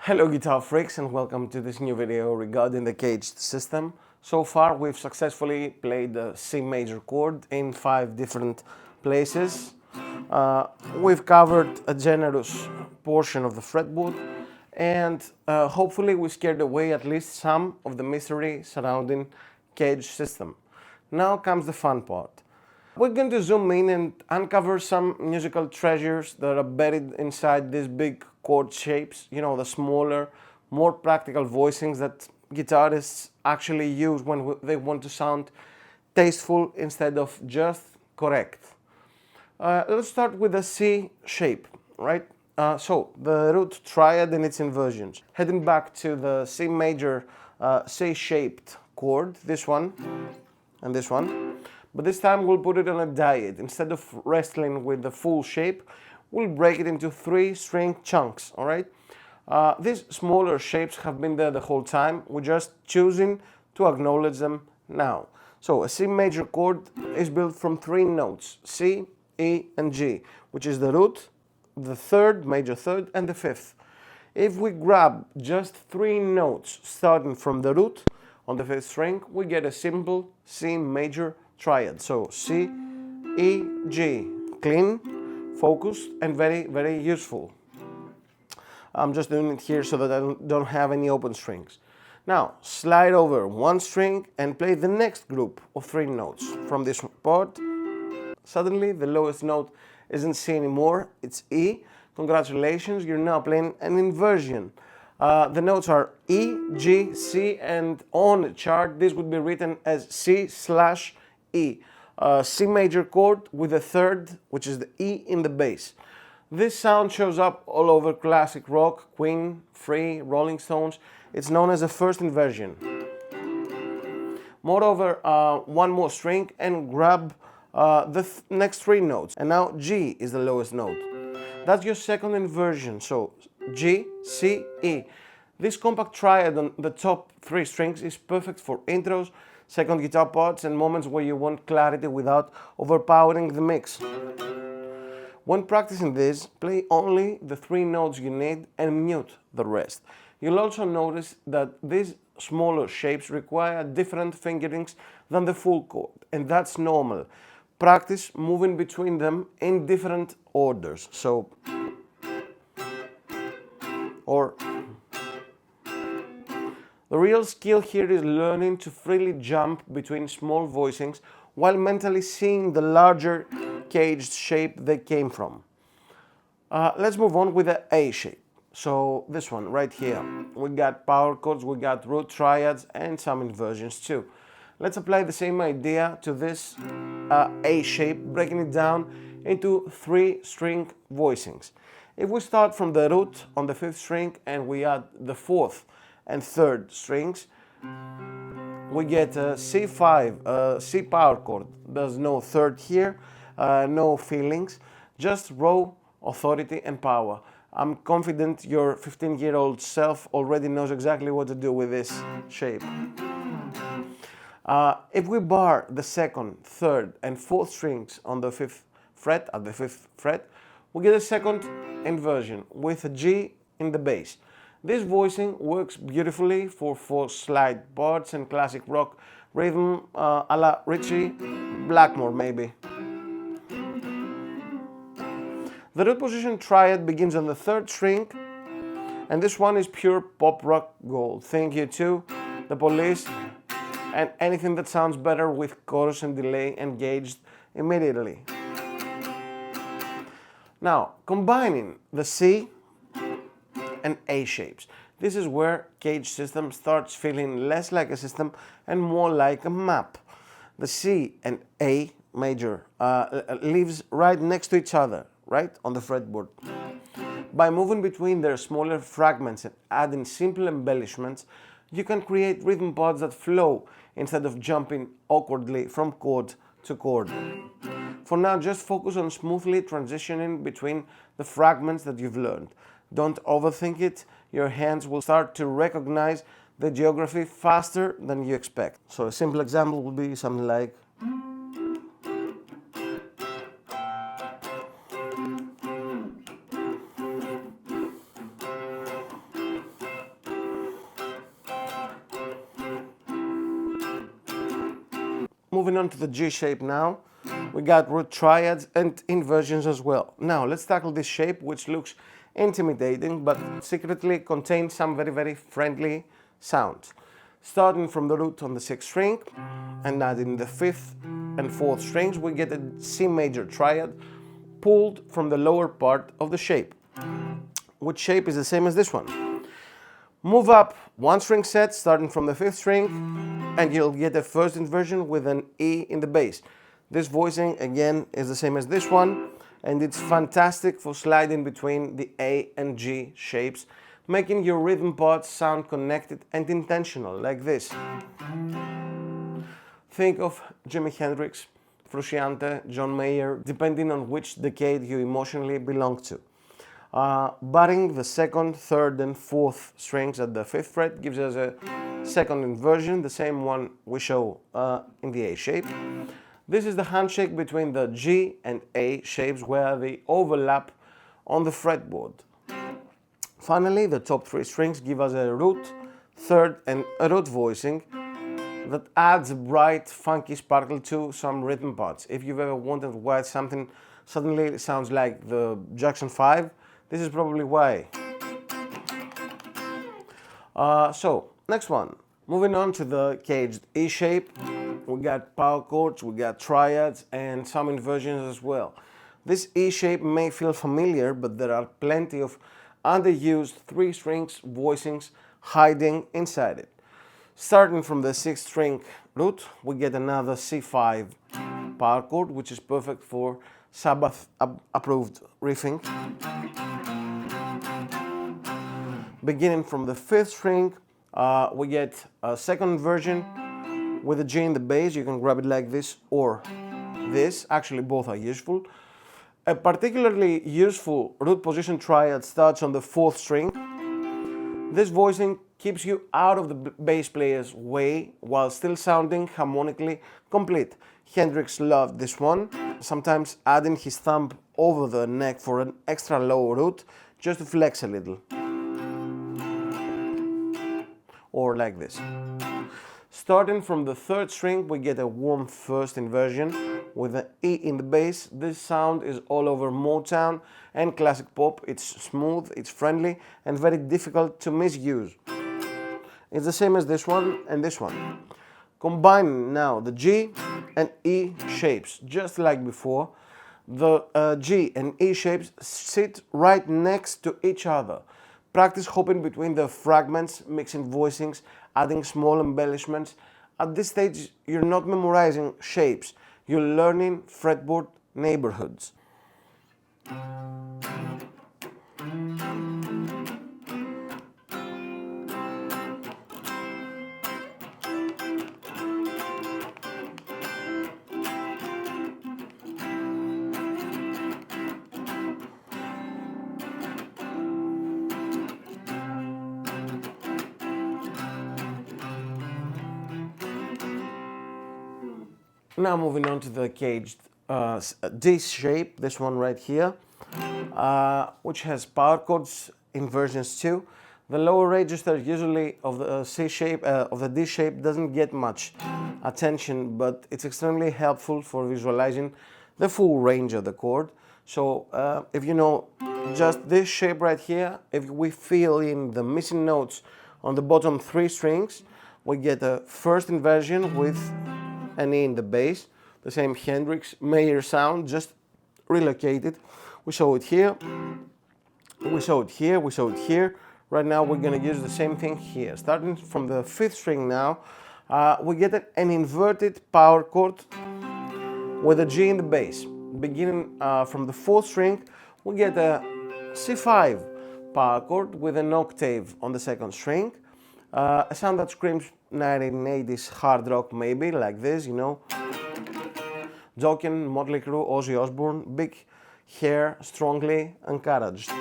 Hello guitar freaks and welcome to this new video regarding the CAGED system. So far we've successfully played the C major chord in 5 different places. We've covered a generous portion of the fretboard and hopefully we scared away at least some of the mystery surrounding CAGED system. Now comes the fun part. We're going to zoom in and uncover some musical treasures that are buried inside these big chord shapes, you know, the smaller, more practical voicings that guitarists actually use when they want to sound tasteful instead of just correct. Let's start with the C shape, right? So the root triad in its inversions. Heading back to the C major C-shaped chord, this one and this one. But this time we'll put it on a diet. Instead of wrestling with the full shape, we'll break it into 3 string chunks, all right? These smaller shapes have been there the whole time. We're just choosing to acknowledge them now. So a C major chord is built from 3 notes, C, E, and G, which is the root, the third, major third, and the fifth. If we grab just 3 notes starting from the root on the 5th string, we get a simple C major triad. So C, E, G, clean, focused, and very, very useful. I'm just doing it here so that I don't have any open strings. Now, slide over 1 string and play the next group of 3 notes from this part. Suddenly, the lowest note isn't C anymore, it's E. Congratulations, you're now playing an inversion. The notes are E, G, C, and on a chart, this would be written as C/E. C major chord with a third, which is the E in the bass. This sound shows up all over classic rock, Queen, Free, Rolling Stones. It's known as a first inversion. Moreover, 1 more string and grab the next 3 notes. And now G is the lowest note. That's your second inversion, so G, C, E. This compact triad on the top 3 strings is perfect for intros, second guitar parts, and moments where you want clarity without overpowering the mix. When practicing this, play only the 3 notes you need and mute the rest. You'll also notice that these smaller shapes require different fingerings than the full chord, and that's normal. Practice moving between them in different orders. So, or the real skill here is learning to freely jump between small voicings while mentally seeing the larger caged shape they came from. Let's move on with the A shape. So this one right here. We got power chords, we got root triads, and some inversions too. Let's apply the same idea to this A shape, breaking it down into 3 string voicings. If we start from the root on the 5th string and we add the 4th and 3rd strings, we get a C5, a C power chord. There's no third here, no feelings, just raw authority and power. I'm confident your 15-year-old self already knows exactly what to do with this shape. If we bar the 2nd, 3rd, and 4th strings on the 5th fret, at the 5th fret, we get a second inversion with a G in the bass. This voicing works beautifully for 4 slide parts and classic rock rhythm a la Ritchie Blackmore maybe. The root position triad begins on the 3rd string, and this one is pure pop rock gold. Thank you to The Police and anything that sounds better with chorus and delay engaged immediately. Now, combining the C and A shapes. This is where CAGED system starts feeling less like a system and more like a map. The C and A major lives right next to each other, right, on the fretboard. By moving between their smaller fragments and adding simple embellishments, you can create rhythm parts that flow instead of jumping awkwardly from chord to chord. For now, just focus on smoothly transitioning between the fragments that you've learned. Don't overthink it, your hands will start to recognize the geography faster than you expect. So a simple example would be something like moving on to the G shape now. We got root triads and inversions as well. Now let's tackle this shape, which looks intimidating but secretly contains some very friendly sounds. Starting from the root on the 6th string and adding the 5th and 4th strings, we get a C major triad pulled from the lower part of the shape, which shape is the same as this one. Move up one string set starting from the 5th string and you'll get a first inversion with an E in the bass. This voicing again is the same as this one, and it's fantastic for sliding between the A and G shapes, making your rhythm parts sound connected and intentional, like this. Think of Jimi Hendrix, Frusciante, John Mayer, depending on which decade you emotionally belong to. Barring the 2nd, 3rd and 4th strings at the 5th fret gives us a second inversion, the same one we show in the A shape. This is the handshake between the G and A shapes where they overlap on the fretboard. Finally, the top 3 strings give us a root, 3rd and a root voicing that adds a bright, funky sparkle to some rhythm parts. If you've ever wondered why something suddenly sounds like the Jackson 5, this is probably why. So, next one. Moving on to the caged E shape. We got power chords, we got triads, and some inversions as well. This E shape may feel familiar, but there are plenty of underused 3 strings voicings hiding inside it. Starting from the 6th string root, we get another C5 power chord, which is perfect for Sabbath approved riffing. Beginning from the 5th string, we get a second inversion with a G in the bass. You can grab it like this or this. Actually, both are useful. A particularly useful root position triad starts on the 4th string. This voicing keeps you out of the bass player's way while still sounding harmonically complete. Hendrix loved this one, sometimes adding his thumb over the neck for an extra low root just to flex a little. Or like this. Starting from the 3rd string, we get a warm first inversion with an E in the bass. This sound is all over Motown and classic pop. It's smooth, it's friendly, and very difficult to misuse. It's the same as this one and this one. Combining now the G and E shapes, just like before. The G and E shapes sit right next to each other. Practice hopping between the fragments, mixing voicings, adding small embellishments. At this stage, you're not memorizing shapes, you're learning fretboard neighborhoods. Now moving on to the caged D shape, this one right here, which has power chords inversions too. The lower register usually of the C shape, of the D shape doesn't get much attention, but it's extremely helpful for visualizing the full range of the chord. So if you know just this shape right here, if we fill in the missing notes on the bottom 3 strings, we get a first inversion with an E in the bass, the same Hendrix Mayer sound, just relocated. We show it here, we show it here, we show it here. Right now we're gonna use the same thing here. Starting from the 5th string now, we get an inverted power chord with a G in the bass. Beginning from the 4th string, we get a C5 power chord with an octave on the 2nd string. A sound that screams 1980s hard rock, maybe, like this, you know. Joking, Motley Crue, Ozzy Osbourne, big hair, strongly encouraged.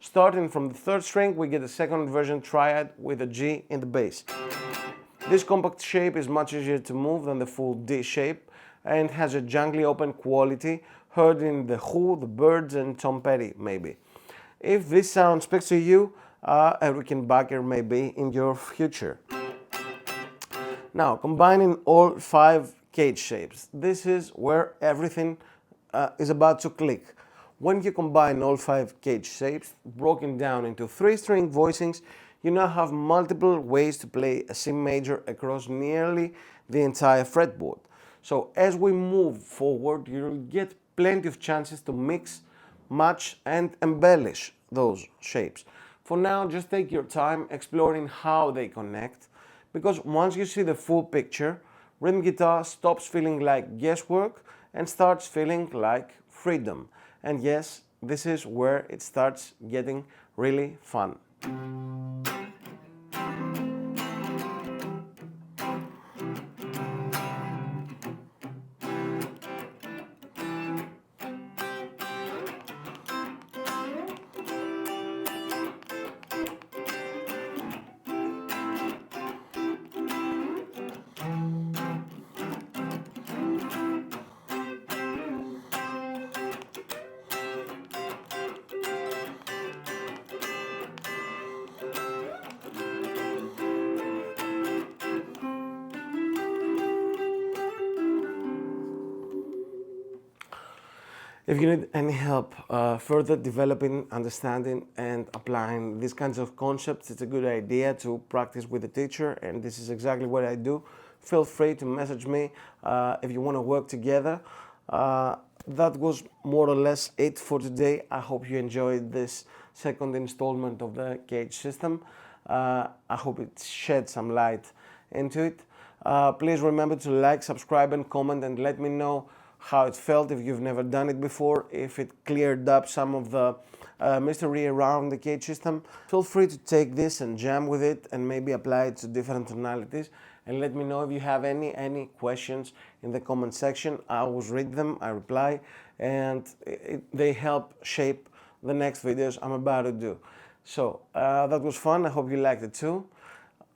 Starting from the 3rd string, we get a second inversion triad with a G in the bass. This compact shape is much easier to move than the full D shape and has a jangly open quality heard in The Who, The Byrds and Tom Petty, maybe. If this sound speaks to you, a Rickenbacker may be in your future. Now, combining all 5 CAGED shapes. This is where everything is about to click. When you combine all 5 CAGED shapes, broken down into 3-string voicings, you now have multiple ways to play a C major across nearly the entire fretboard. So as we move forward, you'll get plenty of chances to mix, match and embellish those shapes. For now, just take your time exploring how they connect, because once you see the full picture, rhythm guitar stops feeling like guesswork and starts feeling like freedom. And yes, this is where it starts getting really fun. If you need any help further developing, understanding and applying these kinds of concepts, it's a good idea to practice with a teacher, and this is exactly what I do. Feel free to message me if you want to work together. That was more or less it for today. I hope you enjoyed this second installment of the CAGED system. I hope it shed some light into it. Please remember to like, subscribe and comment, and let me know how it felt if you've never done it before, if it cleared up some of the mystery around the CAGED system. Feel free to take this and jam with it and maybe apply it to different tonalities, and let me know if you have any questions in the comment section. I always read them, I reply, and they help shape the next videos I'm about to do. So that was fun. I hope you liked it too.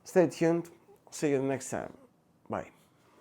Stay tuned. See you next time.